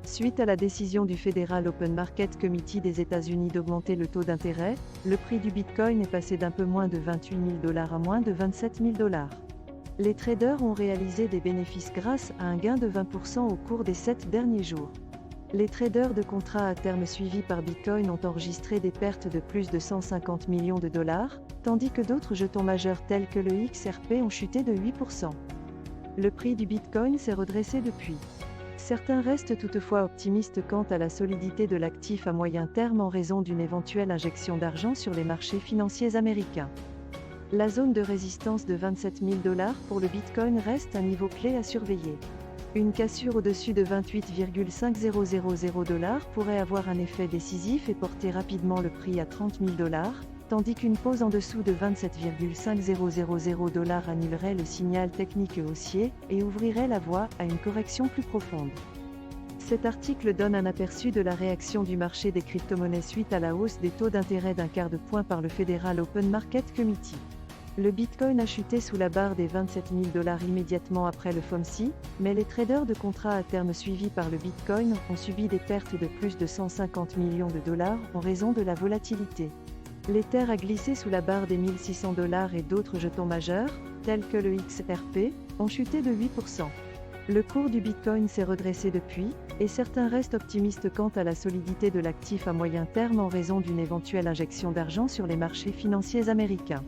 Suite à la décision du Federal Open Market Committee des États-Unis d'augmenter le taux d'intérêt, le prix du Bitcoin est passé d'un peu moins de 28 000 $ à moins de 27 000 $. Les traders ont réalisé des bénéfices grâce à un gain de 20% au cours des 7 derniers jours. Les traders de contrats à terme suivis par Bitcoin ont enregistré des pertes de plus de 150 millions de dollars, tandis que d'autres jetons majeurs tels que le XRP ont chuté de 8%. Le prix du Bitcoin s'est redressé depuis. Certains restent toutefois optimistes quant à la solidité de l'actif à moyen terme en raison d'une éventuelle injection d'argent sur les marchés financiers américains. La zone de résistance de 27 000 $ pour le Bitcoin reste un niveau clé à surveiller. Une cassure au-dessus de 28,5000 $ pourrait avoir un effet décisif et porter rapidement le prix à 30 000 $, tandis qu'une pause en dessous de 27,5000 $ annulerait le signal technique haussier et ouvrirait la voie à une correction plus profonde. Cet article donne un aperçu de la réaction du marché des crypto-monnaies suite à la hausse des taux d'intérêt d'un quart de point par le Federal Open Market Committee. Le Bitcoin a chuté sous la barre des 27 000 $ immédiatement après le FOMC, mais les traders de contrats à terme suivis par le Bitcoin ont subi des pertes de plus de 150 millions de dollars en raison de la volatilité. L'Ether a glissé sous la barre des 1600 $ et d'autres jetons majeurs, tels que le XRP, ont chuté de 8%. Le cours du Bitcoin s'est redressé depuis, et certains restent optimistes quant à la solidité de l'actif à moyen terme en raison d'une éventuelle injection d'argent sur les marchés financiers américains.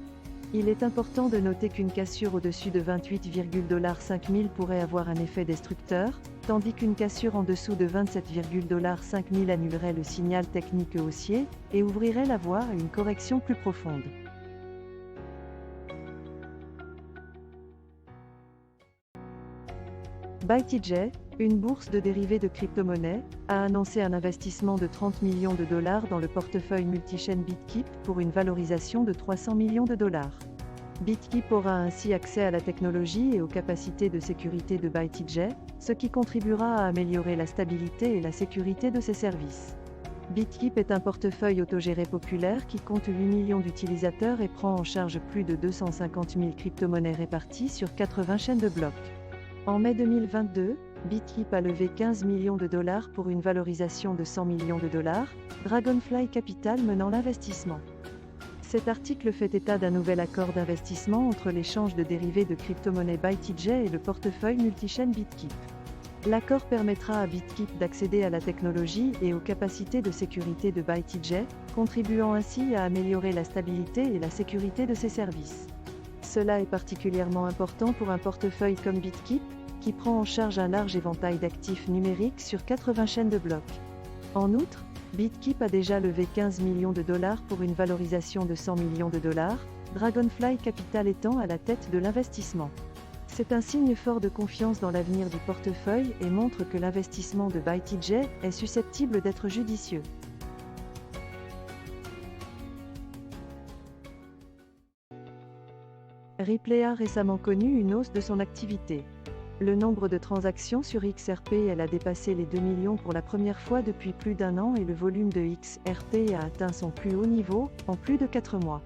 Il est important de noter qu'une cassure au-dessus de 28,5000 $ pourrait avoir un effet destructeur, tandis qu'une cassure en dessous de 27,5000 $ annulerait le signal technique haussier et ouvrirait la voie à une correction plus profonde. ByTJ, une bourse de dérivés de crypto-monnaies, a annoncé un investissement de 30 millions de dollars dans le portefeuille multi-chaîne BitKeep pour une valorisation de 300 millions de dollars. BitKeep aura ainsi accès à la technologie et aux capacités de sécurité de ByTJ, ce qui contribuera à améliorer la stabilité et la sécurité de ses services. BitKeep est un portefeuille autogéré populaire qui compte 8 millions d'utilisateurs et prend en charge plus de 250 000 crypto-monnaies réparties sur 80 chaînes de blocs. En mai 2022, BitKeep a levé 15 millions de dollars pour une valorisation de 100 millions de dollars, Dragonfly Capital menant l'investissement. Cet article fait état d'un nouvel accord d'investissement entre l'échange de dérivés de crypto-monnaies ByTJ et le portefeuille multichaîne BitKeep. L'accord permettra à BitKeep d'accéder à la technologie et aux capacités de sécurité de ByTJ, contribuant ainsi à améliorer la stabilité et la sécurité de ses services. Cela est particulièrement important pour un portefeuille comme BitKeep, qui prend en charge un large éventail d'actifs numériques sur 80 chaînes de blocs. En outre, BitKeep a déjà levé 15 millions de dollars pour une valorisation de 100 millions de dollars, Dragonfly Capital étant à la tête de l'investissement. C'est un signe fort de confiance dans l'avenir du portefeuille et montre que l'investissement de ByTJ est susceptible d'être judicieux. Ripley a récemment connu une hausse de son activité. Le nombre de transactions sur XRP a dépassé les 2 millions pour la première fois depuis plus d'un an et le volume de XRP a atteint son plus haut niveau en plus de 4 mois.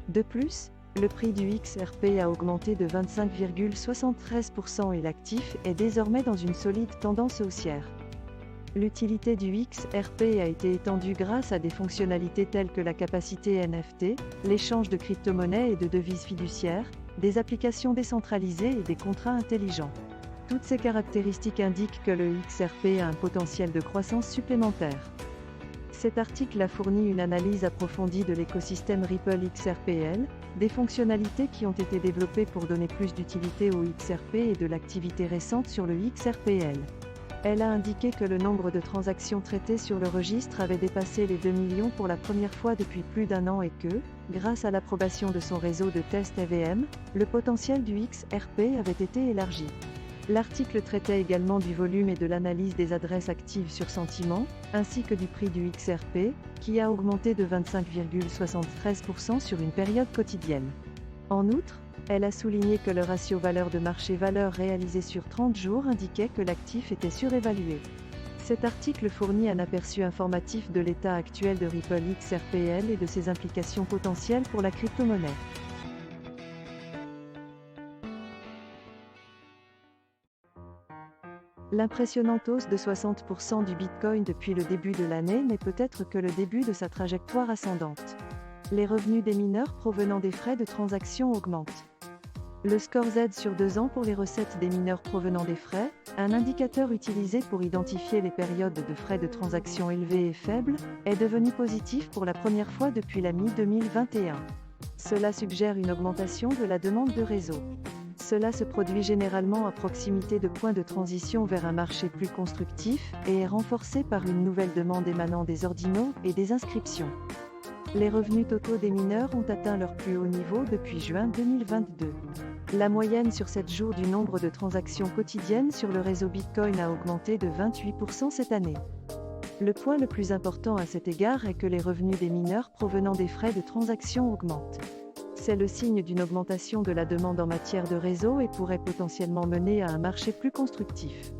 De plus, le prix du XRP a augmenté de 25,73% et l'actif est désormais dans une solide tendance haussière. L'utilité du XRP a été étendue grâce à des fonctionnalités telles que la capacité NFT, l'échange de crypto-monnaies et de devises fiduciaires, des applications décentralisées et des contrats intelligents. Toutes ces caractéristiques indiquent que le XRP a un potentiel de croissance supplémentaire. Cet article a fourni une analyse approfondie de l'écosystème Ripple XRPL, des fonctionnalités qui ont été développées pour donner plus d'utilité au XRP et de l'activité récente sur le XRPL. Elle a indiqué que le nombre de transactions traitées sur le registre avait dépassé les 2 millions pour la première fois depuis plus d'un an et que, grâce à l'approbation de son réseau de tests EVM, le potentiel du XRP avait été élargi. L'article traitait également du volume et de l'analyse des adresses actives sur Sentiment, ainsi que du prix du XRP, qui a augmenté de 25,73% sur une période quotidienne. En outre, elle a souligné que le ratio valeur de marché-valeur réalisé sur 30 jours indiquait que l'actif était surévalué. Cet article fournit un aperçu informatif de l'état actuel de Ripple XRPL et de ses implications potentielles pour la crypto-monnaie. L'impressionnante hausse de 60% du Bitcoin depuis le début de l'année n'est peut-être que le début de sa trajectoire ascendante. Les revenus des mineurs provenant des frais de transaction augmentent. Le score Z sur 2 ans pour les recettes des mineurs provenant des frais, un indicateur utilisé pour identifier les périodes de frais de transaction élevés et faibles, est devenu positif pour la première fois depuis la mi-2021. Cela suggère une augmentation de la demande de réseau. Cela se produit généralement à proximité de points de transition vers un marché plus constructif et est renforcé par une nouvelle demande émanant des ordinaux et des inscriptions. Les revenus totaux des mineurs ont atteint leur plus haut niveau depuis juin 2022. La moyenne sur 7 jours du nombre de transactions quotidiennes sur le réseau Bitcoin a augmenté de 28% cette année. Le point le plus important à cet égard est que les revenus des mineurs provenant des frais de transaction augmentent. C'est le signe d'une augmentation de la demande en matière de réseau et pourrait potentiellement mener à un marché plus constructif.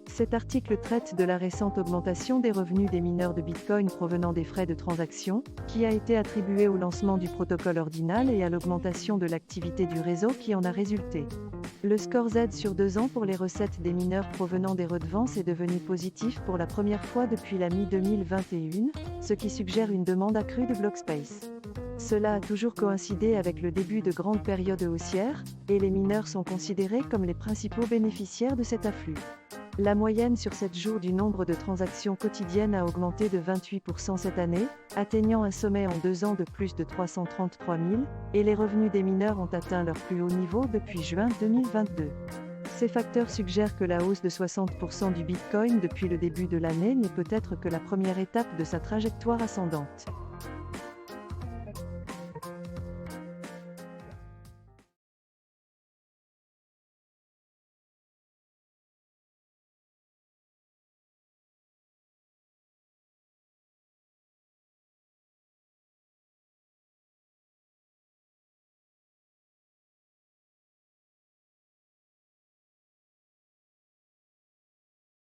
Cet article traite de la récente augmentation des revenus des mineurs de Bitcoin provenant des frais de transaction, qui a été attribuée au lancement du protocole ordinal et à l'augmentation de l'activité du réseau qui en a résulté. Le score Z sur 2 ans pour les recettes des mineurs provenant des redevances est devenu positif pour la première fois depuis la mi-2021, ce qui suggère une demande accrue de block space. Cela a toujours coïncidé avec le début de grandes périodes haussières, et les mineurs sont considérés comme les principaux bénéficiaires de cet afflux. La moyenne sur 7 jours du nombre de transactions quotidiennes a augmenté de 28% cette année, atteignant un sommet en 2 ans de plus de 333 000, et les revenus des mineurs ont atteint leur plus haut niveau depuis juin 2022. Ces facteurs suggèrent que la hausse de 60% du Bitcoin depuis le début de l'année n'est peut-être que la première étape de sa trajectoire ascendante.